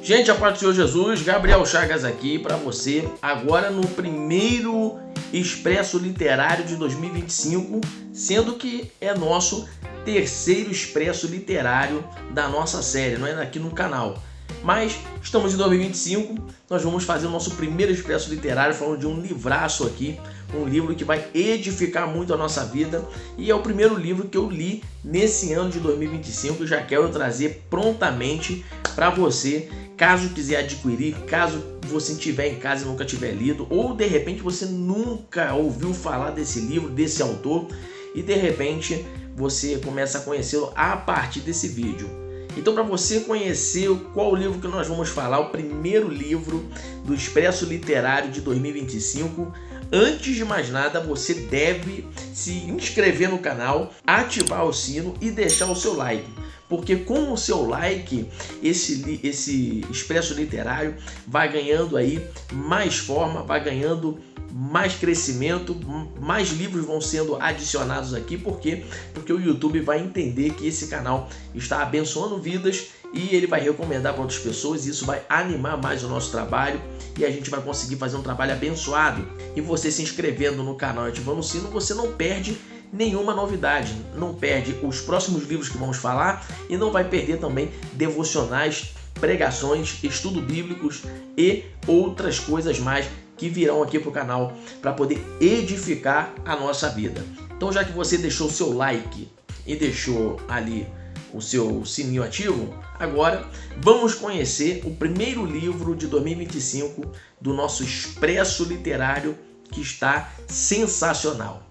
Gente, a paz do Senhor Jesus, Gabriel Chagas aqui para você, agora no primeiro Expresso Literário de 2025, sendo que é nosso terceiro Expresso Literário da nossa série, não é aqui no canal. Mas estamos em 2025, nós vamos fazer o nosso primeiro Expresso Literário falando de um livraço aqui, um livro que vai edificar muito a nossa vida e é o primeiro livro que eu li nesse ano de 2025 e já quero trazer prontamente para você, caso quiser adquirir, caso você estiver em casa e nunca tiver lido, ou de repente você nunca ouviu falar desse livro, desse autor e de repente você começa a conhecê-lo a partir desse vídeo. Então, para você conhecer qual livro que nós vamos falar, o primeiro livro do Expresso Literário de 2025, antes de mais nada, você deve se inscrever no canal, ativar o sino e deixar o seu like. Porque com o seu like, esse Expresso Literário vai ganhando aí mais forma, vai ganhando mais crescimento, mais livros vão sendo adicionados aqui. Por quê? Porque o YouTube vai entender que esse canal está abençoando vidas e ele vai recomendar para outras pessoas e isso vai animar mais o nosso trabalho e a gente vai conseguir fazer um trabalho abençoado. E você se inscrevendo no canal e ativando o sino, você não perde nenhuma novidade, não perde os próximos livros que vamos falar e não vai perder também devocionais, pregações, estudos bíblicos e outras coisas mais que virão aqui para o canal para poder edificar a nossa vida. Então, já que você deixou o seu like e deixou ali o seu sininho ativo, agora vamos conhecer o primeiro livro de 2025 do nosso Expresso Literário, que está sensacional.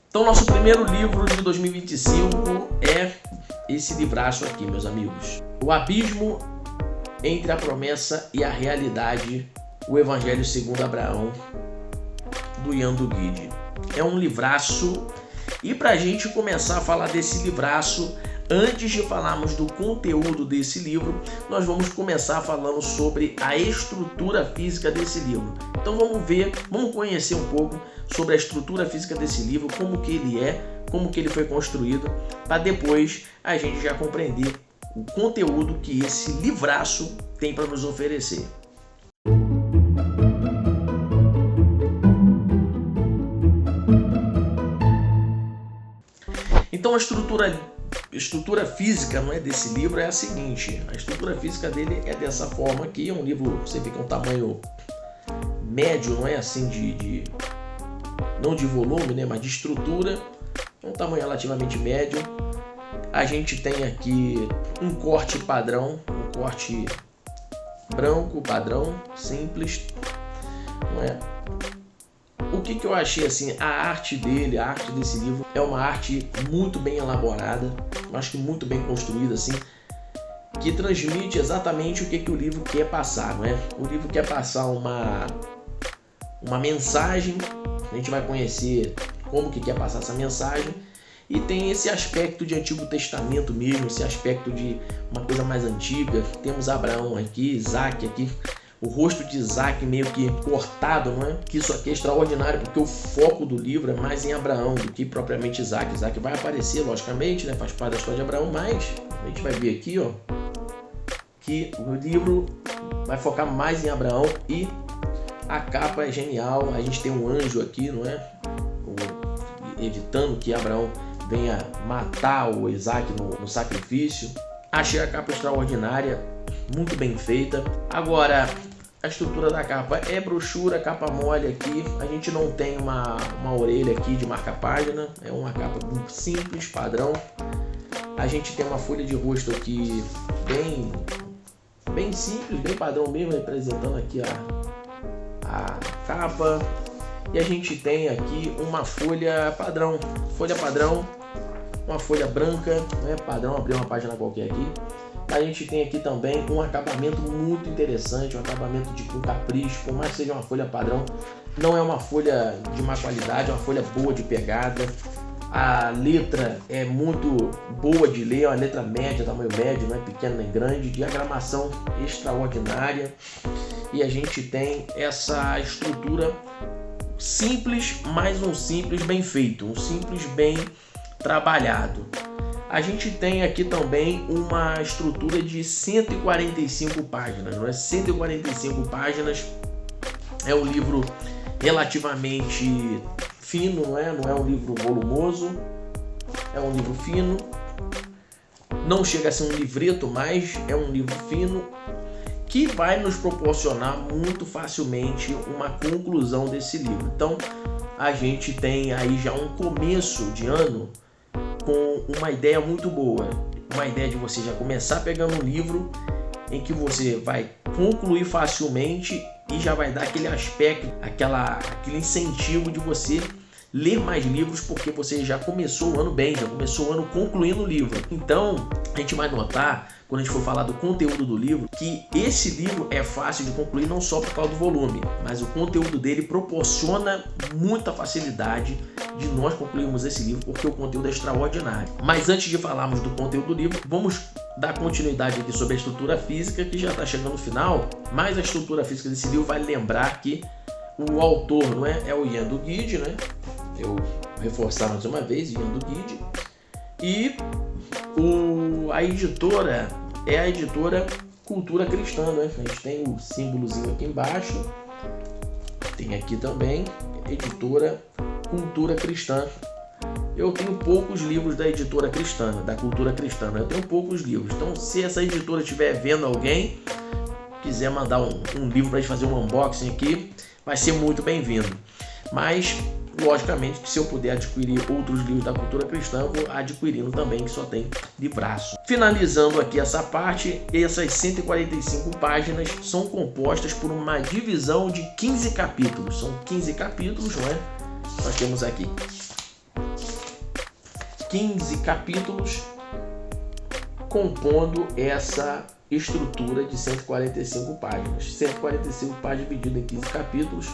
Então, nosso primeiro livro de 2025 é esse livraço aqui, meus amigos. O Abismo entre a Promessa e a Realidade, o Evangelho segundo Abraão, do Ian Duguid. É um livraço, e para a gente começar a falar desse livraço, antes de falarmos do conteúdo desse livro, nós vamos começar falando sobre a estrutura física desse livro. Então vamos conhecer um pouco sobre a estrutura física desse livro, como que ele é, como que ele foi construído, para depois a gente já compreender o conteúdo que esse livraço tem para nos oferecer. Então a estrutura física, não é, desse livro é a seguinte: a estrutura física dele é dessa forma aqui. É um livro, você vê que é um tamanho médio, não é assim não de volume, né, mas de estrutura, é um tamanho relativamente médio. A gente tem aqui um corte padrão, um corte branco padrão, simples, não é? O que eu achei assim, a arte desse livro é uma arte muito bem elaborada, eu acho que muito bem construída assim, que transmite exatamente o que o livro quer passar, não é? O livro quer passar uma mensagem, a gente vai conhecer como que quer passar essa mensagem, e tem esse aspecto de Antigo Testamento mesmo, esse aspecto de uma coisa mais antiga. Temos Abraão aqui, Isaac aqui, o rosto de Isaac meio que cortado, não é? Que isso aqui é extraordinário, porque o foco do livro é mais em Abraão do que propriamente Isaac. Isaac vai aparecer, logicamente, né? Faz parte da história de Abraão, mas a gente vai ver aqui, ó, que o livro vai focar mais em Abraão e a capa é genial. A gente tem um anjo aqui, não é? Evitando que Abraão venha matar o Isaac no sacrifício. Achei a capa extraordinária, muito bem feita. Agora, a estrutura da capa é brochura, capa mole aqui. A gente não tem uma orelha aqui de marca-página, é uma capa muito simples, padrão. A gente tem uma folha de rosto aqui bem simples, bem padrão mesmo, representando aqui a capa. E a gente tem aqui uma folha padrão, uma folha branca, né, padrão, abrir uma página qualquer aqui. A gente tem aqui também um acabamento muito interessante, um acabamento com capricho, por mais que seja uma folha padrão, não é uma folha de má qualidade, é uma folha boa de pegada. A letra é muito boa de ler, é uma letra média, tamanho médio, não é pequena nem grande, diagramação extraordinária, e a gente tem essa estrutura simples, mas um simples bem feito, um simples bem trabalhado. A gente tem aqui também uma estrutura de 145 páginas, não é? 145 páginas, é um livro relativamente fino, não é um livro volumoso, é um livro fino, não chega a ser um livreto, mas é um livro fino que vai nos proporcionar muito facilmente uma conclusão desse livro. Então a gente tem aí já um começo de ano com uma ideia muito boa, uma ideia de você já começar pegando um livro em que você vai concluir facilmente e já vai dar aquele aspecto, aquele incentivo de você ler mais livros, porque você já começou o ano bem, já começou o ano concluindo o livro. Então a gente vai notar, quando a gente for falar do conteúdo do livro, que esse livro é fácil de concluir não só por causa do volume, mas o conteúdo dele proporciona muita facilidade de nós concluirmos esse livro, porque o conteúdo é extraordinário. Mas antes de falarmos do conteúdo do livro, vamos dar continuidade aqui sobre a estrutura física, que já está chegando no final, mas a estrutura física desse livro vai lembrar que o autor, não é o Ian Duguid, né? Eu vou reforçar mais uma vez, Ian Duguid, e a editora é a editora Cultura Cristã, né? A gente tem o símbolozinho aqui embaixo, tem aqui também, editora Cultura Cristã. Eu tenho poucos livros da editora cristã, da Cultura Cristã, né? Eu tenho poucos livros, então se essa editora estiver vendo alguém, quiser mandar um livro para a gente fazer um unboxing aqui, vai ser muito bem-vindo. Mas logicamente que se eu puder adquirir outros livros da Cultura Cristã, eu vou adquirindo também, que só tem livraço. Finalizando aqui essa parte, essas 145 páginas são compostas por uma divisão de 15 capítulos. São 15 capítulos, não é? Nós temos aqui 15 capítulos compondo essa estrutura de 145 páginas. 145 páginas divididas em 15 capítulos,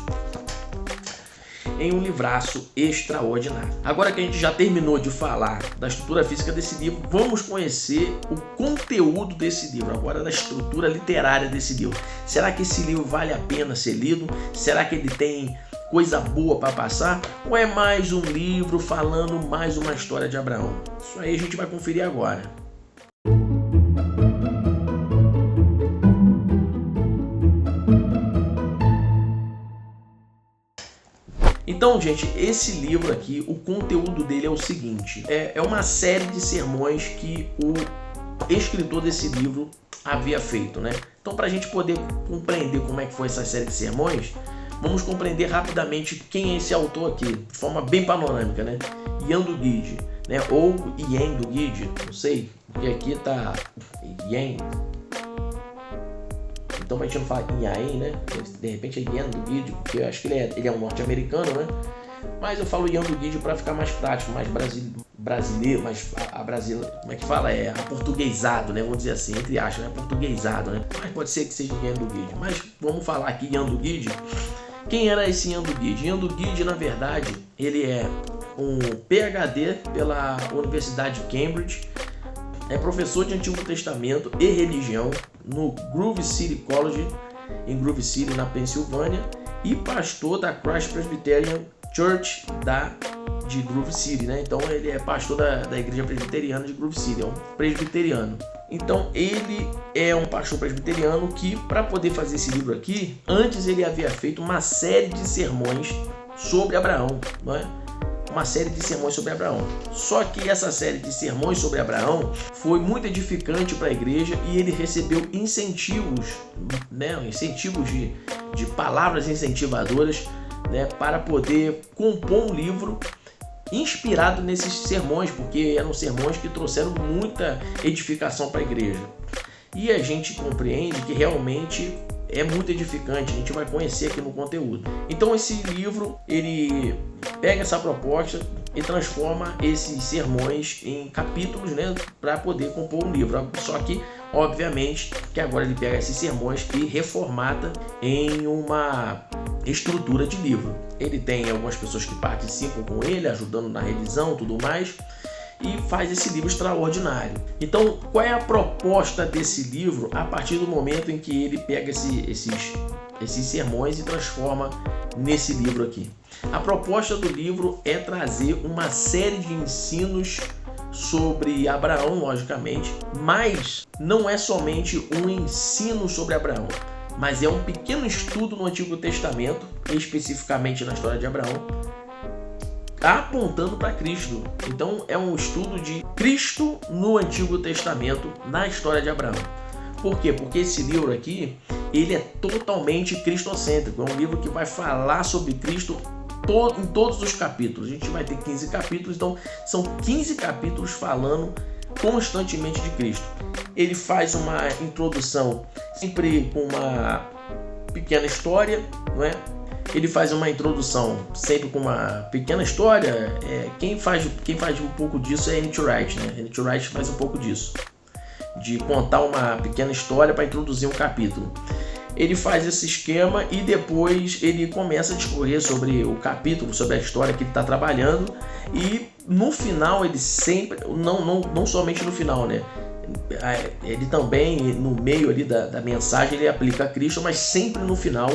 em um livraço extraordinário. Agora que a gente já terminou de falar da estrutura física desse livro, vamos conhecer o conteúdo desse livro, agora da estrutura literária desse livro. Será que esse livro vale a pena ser lido? Será que ele tem coisa boa para passar? Ou é mais um livro falando mais uma história de Abraão? Isso aí a gente vai conferir agora. Então, gente, esse livro aqui, o conteúdo dele é o seguinte, é uma série de sermões que o escritor desse livro havia feito, né? Então, para a gente poder compreender como é que foi essa série de sermões, vamos compreender rapidamente quem é esse autor aqui, de forma bem panorâmica, né? Ian Duguid, né? Ou Ian Duguid, não sei, porque aqui tá Ian. Então a gente não fala Ian, né? De repente é Ian Duguid, porque eu acho que ele é um norte-americano, né? Mas eu falo Ian Duguid para ficar mais prático, mais brasileiro, mais como é que fala? É aportuguesado, né? Vamos dizer assim, entre aspas, né? Portuguesado, né? Mas pode ser que seja Ian Duguid. Mas vamos falar aqui Ian Duguid. Quem era esse Ian Duguid? Ian Duguid, na verdade, ele é um PhD pela Universidade de Cambridge, é professor de Antigo Testamento e Religião no Grove City College, em Grove City, na Pensilvânia, e pastor da Christ Presbyterian Church de Grove City, né? Então ele é pastor da Igreja Presbiteriana de Grove City, é um presbiteriano. Então ele é um pastor presbiteriano que, para poder fazer esse livro aqui, antes ele havia feito uma série de sermões sobre Abraão, não é? Uma série de sermões sobre Abraão. Só que essa série de sermões sobre Abraão foi muito edificante para a igreja e ele recebeu incentivos, né? Incentivos de palavras incentivadoras, né? Para poder compor um livro inspirado nesses sermões, porque eram sermões que trouxeram muita edificação para a igreja. E a gente compreende que realmente é muito edificante, a gente vai conhecer aqui no conteúdo. Então esse livro, ele pega essa proposta e transforma esses sermões em capítulos, né, para poder compor um livro. Só que, obviamente, que agora ele pega esses sermões e reformata em uma estrutura de livro. Ele tem algumas pessoas que participam com ele, ajudando na revisão e tudo mais, e faz esse livro extraordinário. Então, qual é a proposta desse livro a partir do momento em que ele pega esses sermões e transforma nesse livro aqui? A proposta do livro é trazer uma série de ensinos sobre Abraão, logicamente, mas não é somente um ensino sobre Abraão, mas é um pequeno estudo no Antigo Testamento, especificamente na história de Abraão, apontando para Cristo. Então é um estudo de Cristo no Antigo Testamento, na história de Abraão. Por quê? Porque esse livro aqui, ele é totalmente cristocêntrico. É um livro que vai falar sobre Cristo em todos os capítulos. A gente vai ter 15 capítulos, então são 15 capítulos falando constantemente de Cristo. Ele faz uma introdução sempre com uma pequena história, não é? Ele faz uma introdução sempre com uma pequena história. Quem faz um pouco disso é N.T. Wright, né? N.T. Wright faz um pouco disso, de contar uma pequena história para introduzir um capítulo. Ele faz esse esquema e depois ele começa a discorrer sobre o capítulo, sobre a história que ele está trabalhando, e no final ele sempre, não somente no final, né? Ele também, no meio ali da mensagem, ele aplica Cristo, mas sempre no final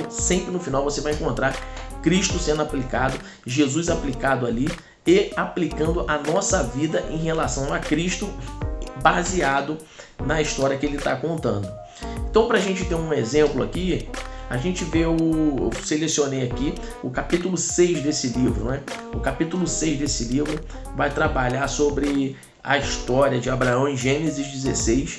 você vai encontrar Cristo sendo aplicado, Jesus aplicado ali e aplicando a nossa vida em relação a Cristo, baseado na história que ele está contando. Então, para a gente ter um exemplo aqui, a gente vê eu selecionei aqui o capítulo 6 desse livro, né? O capítulo 6 desse livro vai trabalhar sobre a história de Abraão em Gênesis 16,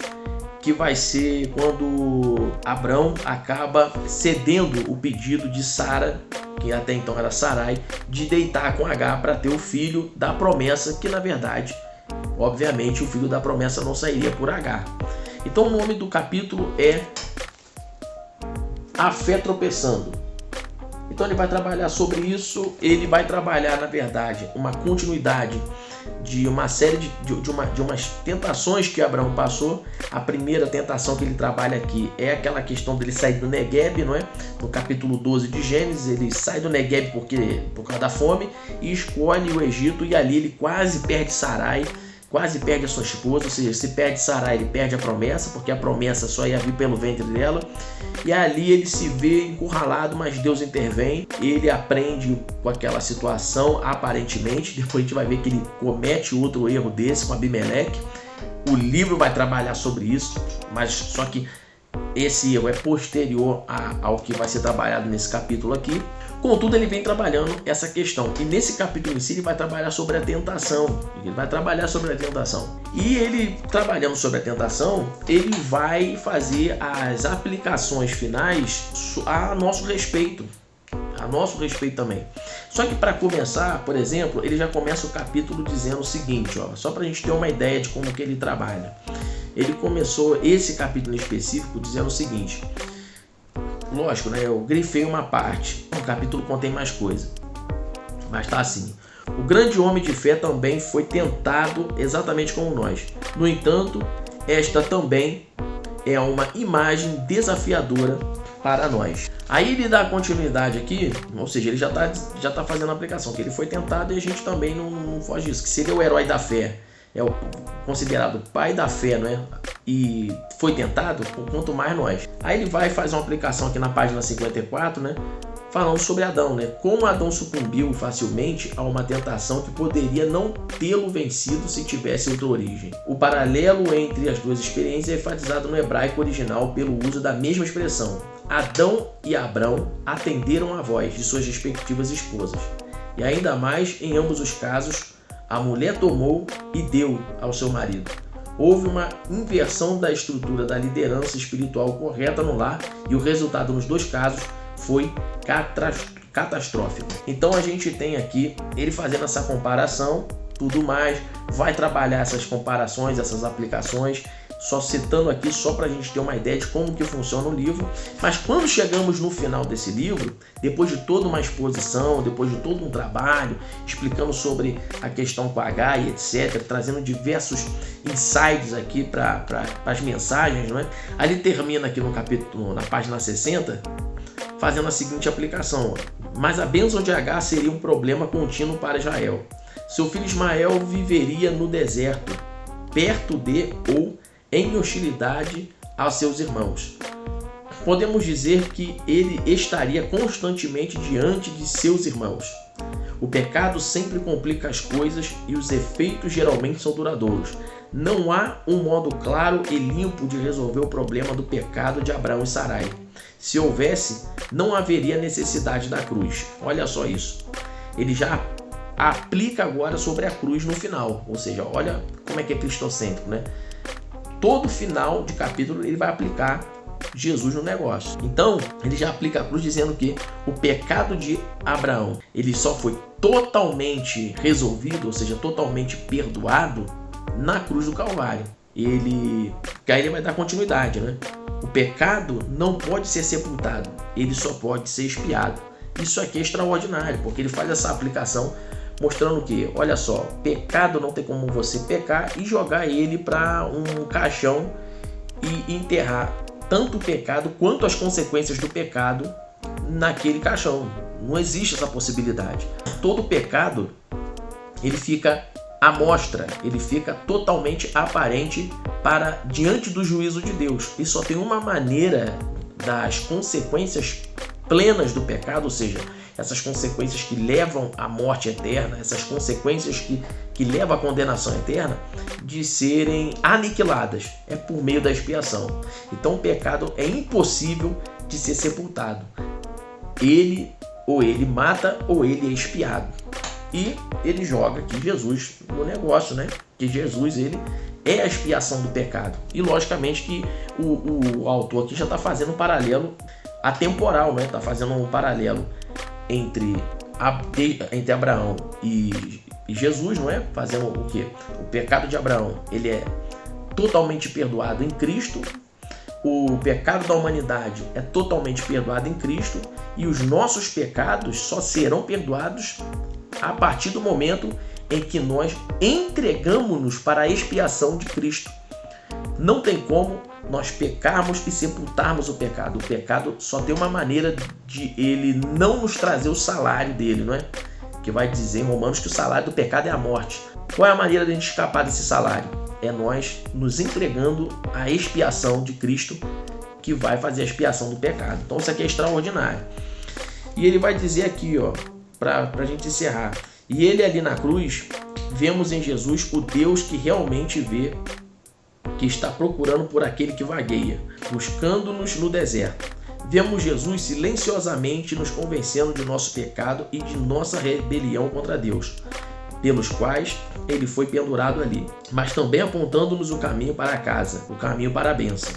que vai ser quando Abraão acaba cedendo o pedido de Sara, que até então era Sarai, de deitar com Agar para ter o filho da promessa, que na verdade, obviamente, o filho da promessa não sairia por Agar. Então o nome do capítulo é A Fé Tropeçando. Então ele vai trabalhar sobre isso, ele vai trabalhar, na verdade, uma continuidade de uma série de umas tentações que Abraão passou. A primeira tentação que ele trabalha aqui é aquela questão dele sair do Negueb, não é? No capítulo 12 de Gênesis, ele sai do Negueb por causa da fome e escolhe o Egito, e ali ele quase perde Sarai, quase perde a sua esposa. Ou seja, se perde Sarai, ele perde a promessa, porque a promessa só ia vir pelo ventre dela. E ali ele se vê encurralado, mas Deus intervém. Ele aprende com aquela situação, aparentemente. Depois a gente vai ver que ele comete outro erro desse com Abimeleque. O livro vai trabalhar sobre isso, mas só que esse erro é posterior ao que vai ser trabalhado nesse capítulo aqui. Contudo, ele vem trabalhando essa questão. E nesse capítulo em si, ele vai trabalhar sobre a tentação. E ele, trabalhando sobre a tentação, ele vai fazer as aplicações finais a nosso respeito. A nosso respeito também. Só que para começar, por exemplo, ele já começa o capítulo dizendo o seguinte, ó, só para a gente ter uma ideia de como que ele trabalha. Ele começou esse capítulo em específico dizendo o seguinte. Lógico, né? Eu grifei uma parte. O capítulo contém mais coisa. Mas tá assim. O grande homem de fé também foi tentado exatamente como nós. No entanto, esta também é uma imagem desafiadora para nós. Aí ele dá continuidade aqui, ou seja, ele já tá fazendo a aplicação, que ele foi tentado e a gente também não foge disso, que seria o herói da fé. É considerado o pai da fé, não é? E foi tentado, quanto mais nós. Aí ele vai fazer uma aplicação aqui na página 54, né? Falando sobre Adão, né? Como Adão sucumbiu facilmente a uma tentação que poderia não tê-lo vencido se tivesse outra origem. O paralelo entre as duas experiências é enfatizado no hebraico original pelo uso da mesma expressão. Adão e Abrão atenderam à voz de suas respectivas esposas. E ainda mais, em ambos os casos, a mulher tomou e deu ao seu marido. Houve uma inversão da estrutura da liderança espiritual correta no lar e o resultado nos dois casos foi catastrófico. Então a gente tem aqui ele fazendo essa comparação, tudo mais, vai trabalhar essas comparações, essas aplicações só citando aqui só para a gente ter uma ideia de como que funciona o livro. Mas quando chegamos no final desse livro, depois de toda uma exposição, depois de todo um trabalho, explicando sobre a questão com H e etc., trazendo diversos insights aqui para as mensagens, não é? Ali termina aqui no capítulo, na página 60, fazendo a seguinte aplicação: mas a bênção de H seria um problema contínuo para Israel. Seu filho Ismael viveria no deserto, perto de ou em hostilidade aos seus irmãos. Podemos dizer que ele estaria constantemente diante de seus irmãos. O pecado sempre complica as coisas e os efeitos geralmente são duradouros. Não há um modo claro e limpo de resolver o problema do pecado de Abraão e Sarai. Se houvesse, não haveria necessidade da cruz. Olha só isso. Ele já aplica agora sobre a cruz no final. Ou seja, olha como é que é cristocêntrico, né? Todo final de capítulo ele vai aplicar Jesus no negócio. Então, ele já aplica a cruz dizendo que o pecado de Abraão, ele só foi totalmente resolvido, ou seja, totalmente perdoado na cruz do Calvário. Que aí ele vai dar continuidade, né? O pecado não pode ser sepultado, ele só pode ser expiado. Isso aqui é extraordinário, porque ele faz essa aplicação mostrando que, olha só, pecado não tem como você pecar e jogar ele para um caixão e enterrar tanto o pecado quanto as consequências do pecado naquele caixão. Não existe essa possibilidade. Todo pecado, ele fica à mostra, ele fica totalmente aparente para diante do juízo de Deus. E só tem uma maneira das consequências plenas do pecado, ou seja, essas consequências que levam à morte eterna, essas consequências que levam à condenação eterna, de serem aniquiladas. É por meio da expiação. Então o pecado é impossível de ser sepultado. Ele ou ele mata ou ele é expiado. E ele joga aqui Jesus no negócio, né? Que Jesus, ele é a expiação do pecado. E logicamente que o autor aqui já está fazendo um paralelo atemporal, né? Está fazendo um paralelo entre Abraão e Jesus, não é? Fazendo o quê? O pecado de Abraão, ele é totalmente perdoado em Cristo. O pecado da humanidade é totalmente perdoado em Cristo. E os nossos pecados só serão perdoados a partir do momento em que nós entregamos-nos para a expiação de Cristo. Não tem como nós pecarmos e sepultarmos o pecado. O pecado só tem uma maneira de ele não nos trazer o salário dele, não é? Que vai dizer em Romanos que o salário do pecado é a morte. Qual é a maneira de a gente escapar desse salário? É nós nos entregando à expiação de Cristo, que vai fazer a expiação do pecado. Então isso aqui é extraordinário. E ele vai dizer aqui, ó, para a gente encerrar: e ele ali na cruz, vemos em Jesus o Deus que realmente vê, que está procurando por aquele que vagueia, buscando-nos no deserto. Vemos Jesus silenciosamente nos convencendo de nosso pecado e de nossa rebelião contra Deus, pelos quais ele foi pendurado ali, mas também apontando-nos o caminho para a casa, o caminho para a bênção.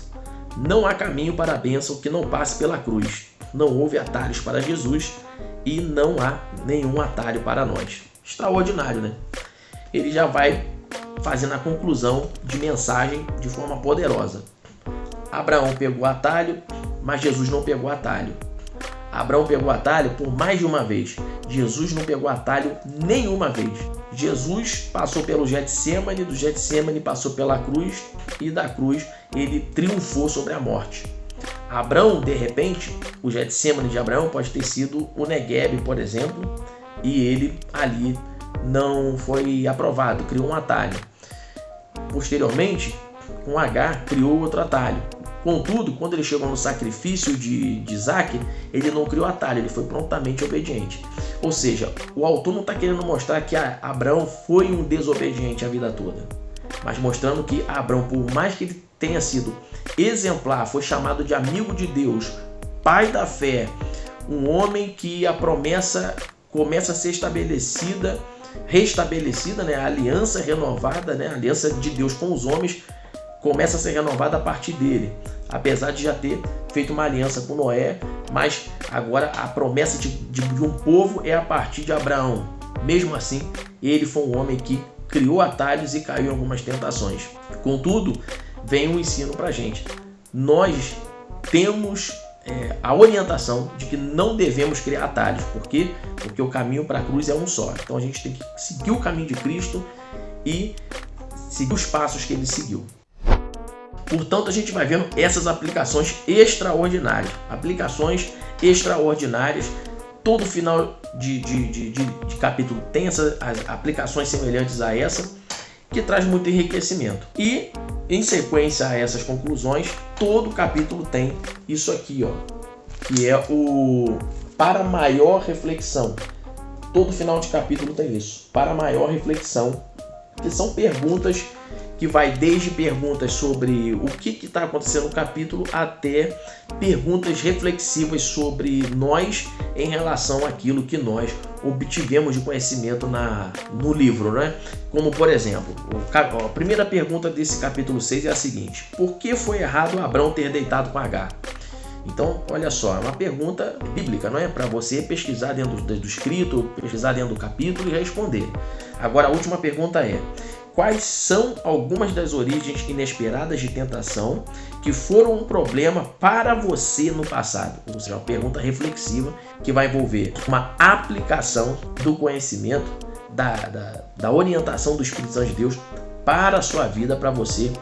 Não há caminho para a bênção que não passe pela cruz. Não houve atalhos para Jesus e não há nenhum atalho para nós. Extraordinário, né? Ele já vai fazendo a conclusão de mensagem de forma poderosa. Abraão pegou atalho, mas Jesus não pegou atalho. Abraão pegou atalho por mais de uma vez. Jesus não pegou atalho nenhuma vez. Jesus passou pelo Getsêmani, do Getsêmani passou pela cruz e da cruz ele triunfou sobre a morte. Abraão, de repente, o Getsêmani de Abraão pode ter sido o Negueb, por exemplo, e ele ali não foi aprovado, criou um atalho. Posteriormente, com H, criou outro atalho. Contudo, quando ele chegou no sacrifício de Isaac, ele não criou atalho, ele foi prontamente obediente. Ou seja, o autor não está querendo mostrar que Abraão foi um desobediente a vida toda, mas mostrando que Abraão, por mais que ele tenha sido exemplar, foi chamado de amigo de Deus, pai da fé, um homem que a promessa começa a ser restabelecida, né? A aliança renovada, né? A aliança de Deus com os homens começa a ser renovada a partir dele, apesar de já ter feito uma aliança com Noé, mas agora a promessa de um povo é a partir de Abraão. Mesmo assim, ele foi um homem que criou atalhos e caiu em algumas tentações. Contudo, vem o ensino para a gente. Nós temos a orientação de que não devemos criar atalhos. Por quê? Porque o caminho para a cruz é um só. Então a gente tem que seguir o caminho de Cristo e seguir os passos que ele seguiu. Portanto, a gente vai vendo essas aplicações extraordinárias. Aplicações extraordinárias. Todo final de capítulo tem essas aplicações semelhantes a essa, que traz muito enriquecimento. E, em sequência a essas conclusões, todo capítulo tem isso aqui, ó, que é o para maior reflexão. Todo final de capítulo tem isso, para maior reflexão, que são perguntas que vai desde perguntas sobre o que está acontecendo no capítulo até perguntas reflexivas sobre nós em relação àquilo que nós obtivemos de conhecimento no livro, né? Como, por exemplo, a primeira pergunta desse capítulo 6 é a seguinte: por que foi errado Abrão ter deitado com Agar? Então, olha só, é uma pergunta bíblica, não é? Para você pesquisar dentro do escrito, pesquisar dentro do capítulo e responder. Agora, a última pergunta é: quais são algumas das origens inesperadas de tentação que foram um problema para você no passado? Ou seja, uma pergunta reflexiva que vai envolver uma aplicação do conhecimento, da orientação do Espírito Santo de Deus para a sua vida, para você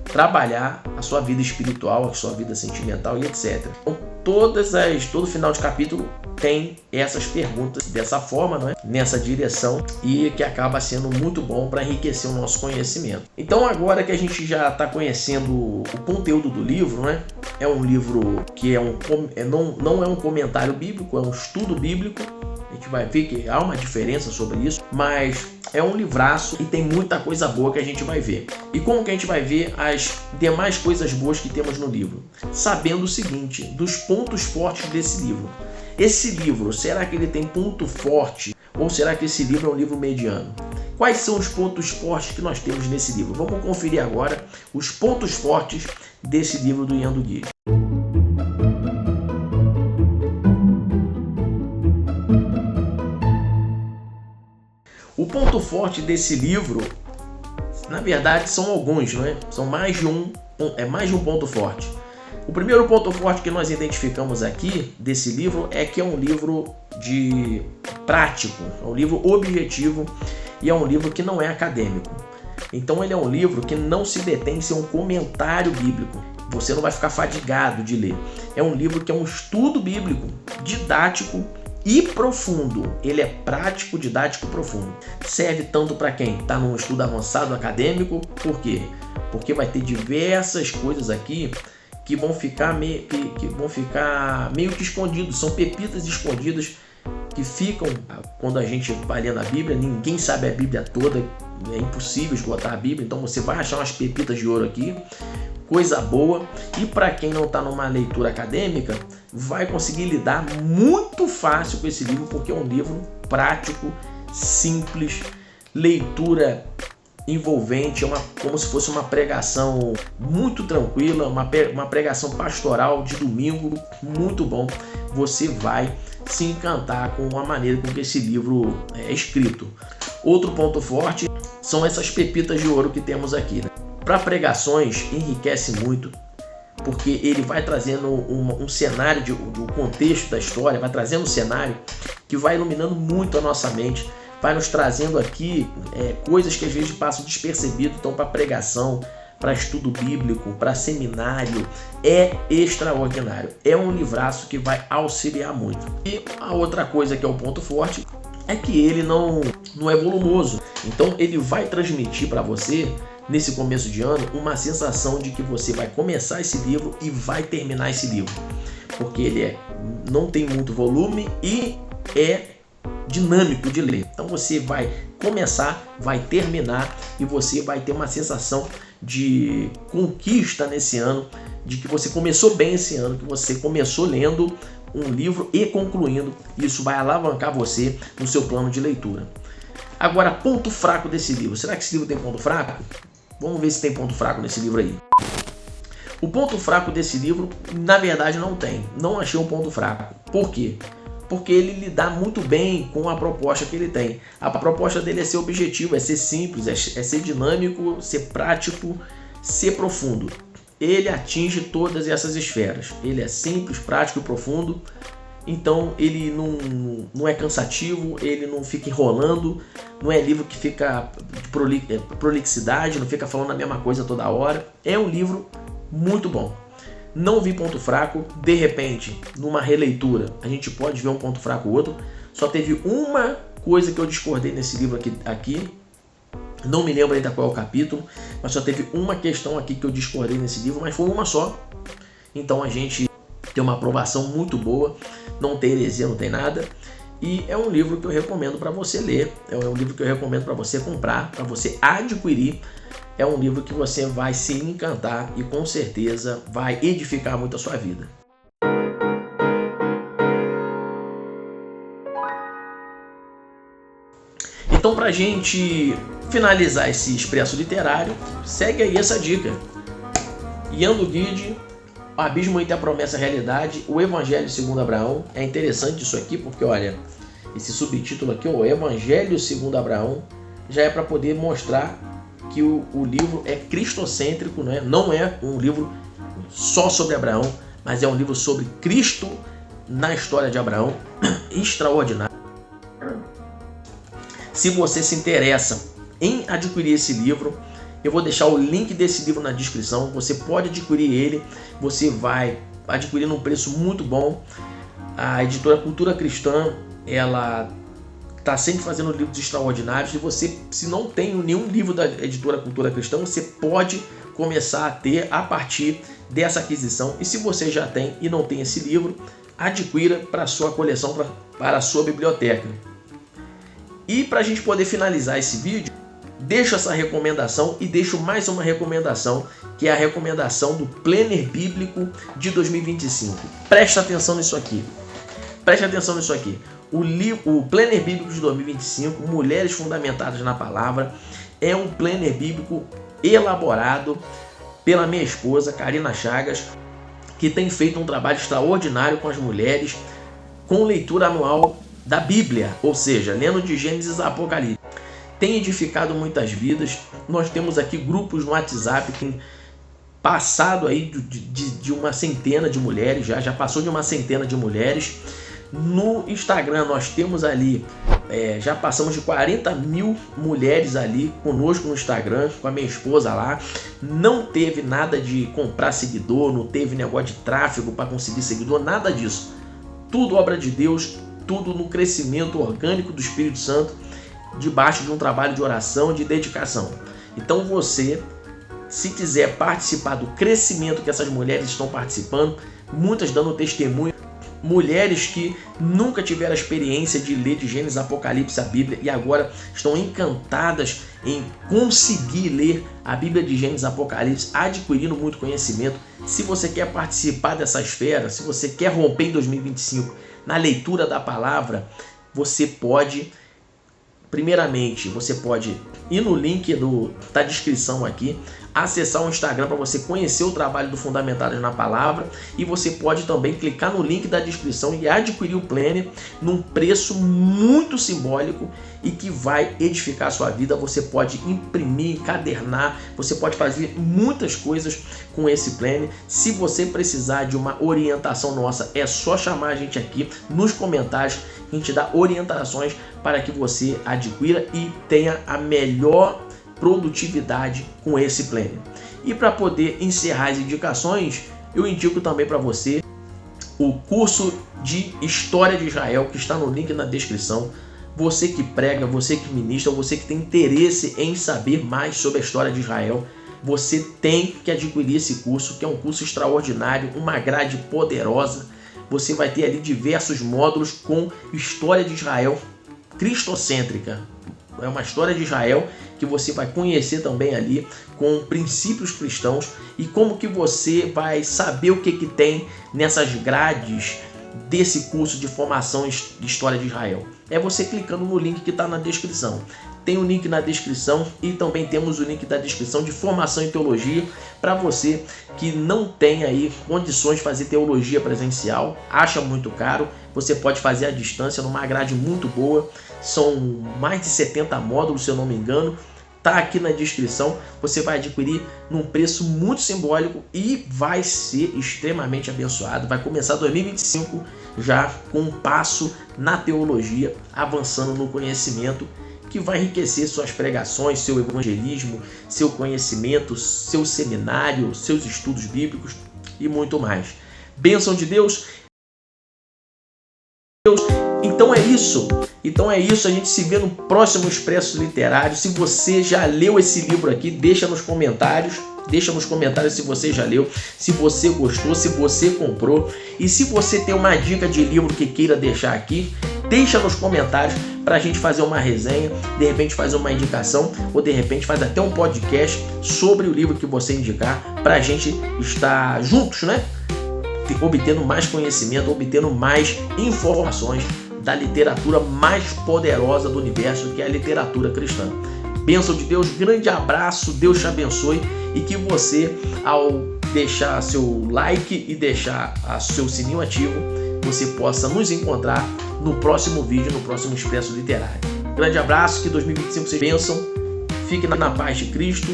trabalhar a sua vida espiritual, a sua vida sentimental e etc. Então, todo final de capítulo tem essas perguntas dessa forma, não é? Nessa direção, e que acaba sendo muito bom para enriquecer o nosso conhecimento. Então, agora que a gente já está conhecendo o conteúdo do livro, né? É um livro que não é um comentário bíblico, é um estudo bíblico. A gente vai ver que há uma diferença sobre isso, mas é um livraço e tem muita coisa boa que a gente vai ver. E como que a gente vai ver as demais coisas boas que temos no livro? Sabendo o seguinte, dos pontos fortes desse livro. Esse livro, será que ele tem ponto forte ou será que esse livro é um livro mediano? Quais são os pontos fortes que nós temos nesse livro? Vamos conferir agora os pontos fortes desse livro do Ian do Guide. O ponto forte desse livro, na verdade, são alguns, não é? São mais de um ponto forte. O primeiro ponto forte que nós identificamos aqui desse livro é que é um livro prático, é um livro objetivo e é um livro que não é acadêmico. Então ele é um livro que não se detém em ser um comentário bíblico. Você não vai ficar fadigado de ler. É um livro que é um estudo bíblico, didático e profundo. Ele é prático, didático e profundo. Serve tanto para quem está num estudo avançado acadêmico. Por quê? Porque vai ter diversas coisas aqui que vão ficar meio que escondidos. São pepitas escondidas que ficam quando a gente vai lendo a Bíblia. Ninguém sabe a Bíblia toda, é impossível esgotar a Bíblia. Então você vai achar umas pepitas de ouro aqui, coisa boa. E para quem não está numa leitura acadêmica, vai conseguir lidar muito fácil com esse livro, porque é um livro prático, simples, leitura envolvente, como se fosse uma pregação muito tranquila, uma pregação pastoral de domingo, muito bom. Você vai se encantar com a maneira com que esse livro é escrito. Outro ponto forte são essas pepitas de ouro que temos aqui, né? Para pregações, enriquece muito, porque ele vai trazendo um cenário, um contexto da história, vai trazendo um cenário que vai iluminando muito a nossa mente, vai nos trazendo aqui coisas que às vezes passam despercebido. Então, para pregação, para estudo bíblico, para seminário, é extraordinário. É um livraço que vai auxiliar muito. E a outra coisa que é o ponto forte é que ele não é volumoso. Então, ele vai transmitir para você, nesse começo de ano, uma sensação de que você vai começar esse livro e vai terminar esse livro. Porque ele não tem muito volume e é dinâmico de ler. Então você vai começar, vai terminar e você vai ter uma sensação de conquista nesse ano, de que você começou bem esse ano, que você começou lendo um livro e concluindo. Isso vai alavancar você no seu plano de leitura. Agora, ponto fraco desse livro. Será que esse livro tem ponto fraco? Vamos ver se tem ponto fraco nesse livro aí. O ponto fraco desse livro, na verdade, não tem. Não achei um ponto fraco. Por quê? Porque ele lida muito bem com a proposta que ele tem. A proposta dele é ser objetivo, é ser simples, é ser dinâmico, ser prático ser profundo. Ele atinge todas essas esferas. Ele é simples, prático e profundo. Então ele não é cansativo, ele não fica enrolando, não é livro que fica prolixidade, não fica falando a mesma coisa toda hora. É um livro muito bom. Não vi ponto fraco. De repente, numa releitura, a gente pode ver um ponto fraco ou outro. Só teve uma coisa que eu discordei nesse livro aqui. Não me lembro ainda qual é o capítulo, mas só teve uma questão aqui que eu discordei nesse livro, mas foi uma só. Então a gente tem uma aprovação muito boa, não tem heresia, não tem nada. E é um livro que eu recomendo para você ler, é um livro que eu recomendo para você comprar, para você adquirir. É um livro que você vai se encantar e com certeza vai edificar muito a sua vida. Então, para a gente finalizar esse expresso literário, segue aí essa dica. Ian Duguid, O Abismo entre a Promessa e a Realidade, o Evangelho segundo Abraão. É interessante isso aqui porque, olha, esse subtítulo aqui, o Evangelho segundo Abraão, já é para poder mostrar que o livro é cristocêntrico, né? Não é um livro só sobre Abraão, mas é um livro sobre Cristo na história de Abraão. Extraordinário. Se você se interessa em adquirir esse livro, eu vou deixar o link desse livro na descrição. Você pode adquirir ele, você vai adquirir num preço muito bom. A editora Cultura Cristã, ela está sempre fazendo livros extraordinários. E você, se não tem nenhum livro da editora Cultura Cristã, você pode começar a ter a partir dessa aquisição. E se você já tem e não tem esse livro, adquira para a sua coleção, para a sua biblioteca. E para a gente poder finalizar esse vídeo, deixo essa recomendação e deixo mais uma recomendação, que é a recomendação do Planner Bíblico de 2025. Presta atenção nisso aqui. Preste atenção nisso aqui. O Planner Bíblico de 2025, Mulheres Fundamentadas na Palavra, é um planner bíblico elaborado pela minha esposa, Karina Chagas, que tem feito um trabalho extraordinário com as mulheres, com leitura anual da Bíblia, ou seja, lendo de Gênesis a Apocalipse. Tem edificado muitas vidas. Nós temos aqui grupos no WhatsApp que tem passado aí de uma centena de mulheres, já passou de uma centena de mulheres. No Instagram nós temos ali, já passamos de 40 mil mulheres ali conosco no Instagram, com a minha esposa lá. Não teve nada de comprar seguidor, não teve negócio de tráfego para conseguir seguidor, nada disso. Tudo obra de Deus, tudo no crescimento orgânico do Espírito Santo, debaixo de um trabalho de oração, de dedicação. Então você, se quiser participar do crescimento que essas mulheres estão participando, muitas dando testemunho, mulheres que nunca tiveram a experiência de ler de Gênesis, Apocalipse, a Bíblia, e agora estão encantadas em conseguir ler a Bíblia de Gênesis, Apocalipse, adquirindo muito conhecimento. Se você quer participar dessa esfera, se você quer romper em 2025 na leitura da palavra, você pode, primeiramente, você pode ir no link da descrição aqui, acessar o Instagram para você conhecer o trabalho do Fundamentadas na Palavra, e você pode também clicar no link da descrição e adquirir o planner num preço muito simbólico e que vai edificar a sua vida. Você pode imprimir, encadernar, você pode fazer muitas coisas com esse planner. Se você precisar de uma orientação nossa, é só chamar a gente aqui nos comentários, a gente dá orientações para que você adquira e tenha a melhor produtividade com esse planner. E para poder encerrar as indicações, eu indico também para você o curso de História de Israel, que está no link na descrição. Você que prega, você que ministra, você que tem interesse em saber mais sobre a história de Israel, você tem que adquirir esse curso, que é um curso extraordinário, uma grade poderosa. Você vai ter ali diversos módulos com história de Israel cristocêntrica. É uma história de Israel que você vai conhecer também ali, com princípios cristãos, e como que você vai saber o que tem nessas grades desse curso de formação de História de Israel. É você clicando no link que está na descrição. Tem o link na descrição e também temos o link da descrição de formação em teologia para você que não tem aí condições de fazer teologia presencial, acha muito caro, você pode fazer à distância numa grade muito boa. São mais de 70 módulos, se eu não me engano, tá aqui na descrição. Você vai adquirir num preço muito simbólico e vai ser extremamente abençoado. Vai começar 2025 já com um passo na teologia, avançando no conhecimento, que vai enriquecer suas pregações, seu evangelismo, seu conhecimento, seu seminário, seus estudos bíblicos e muito mais. Bênção de Deus. Então é isso. A gente se vê no próximo Expresso Literário. Se você já leu esse livro aqui, deixa nos comentários. Se você já leu, se você gostou, se você comprou. E se você tem uma dica de livro que queira deixar aqui, deixa nos comentários para a gente fazer uma resenha, de repente fazer uma indicação, ou de repente fazer até um podcast sobre o livro que você indicar, para a gente estar juntos, né? Obtendo mais conhecimento, obtendo mais informações da literatura mais poderosa do universo, que é a literatura cristã. Bênção de Deus, grande abraço, Deus te abençoe, e que você, ao deixar seu like e deixar seu sininho ativo, você possa nos encontrar no próximo vídeo, no próximo Expresso Literário. Grande abraço, que 2025 seja bênção, fique na paz de Cristo,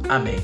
amém.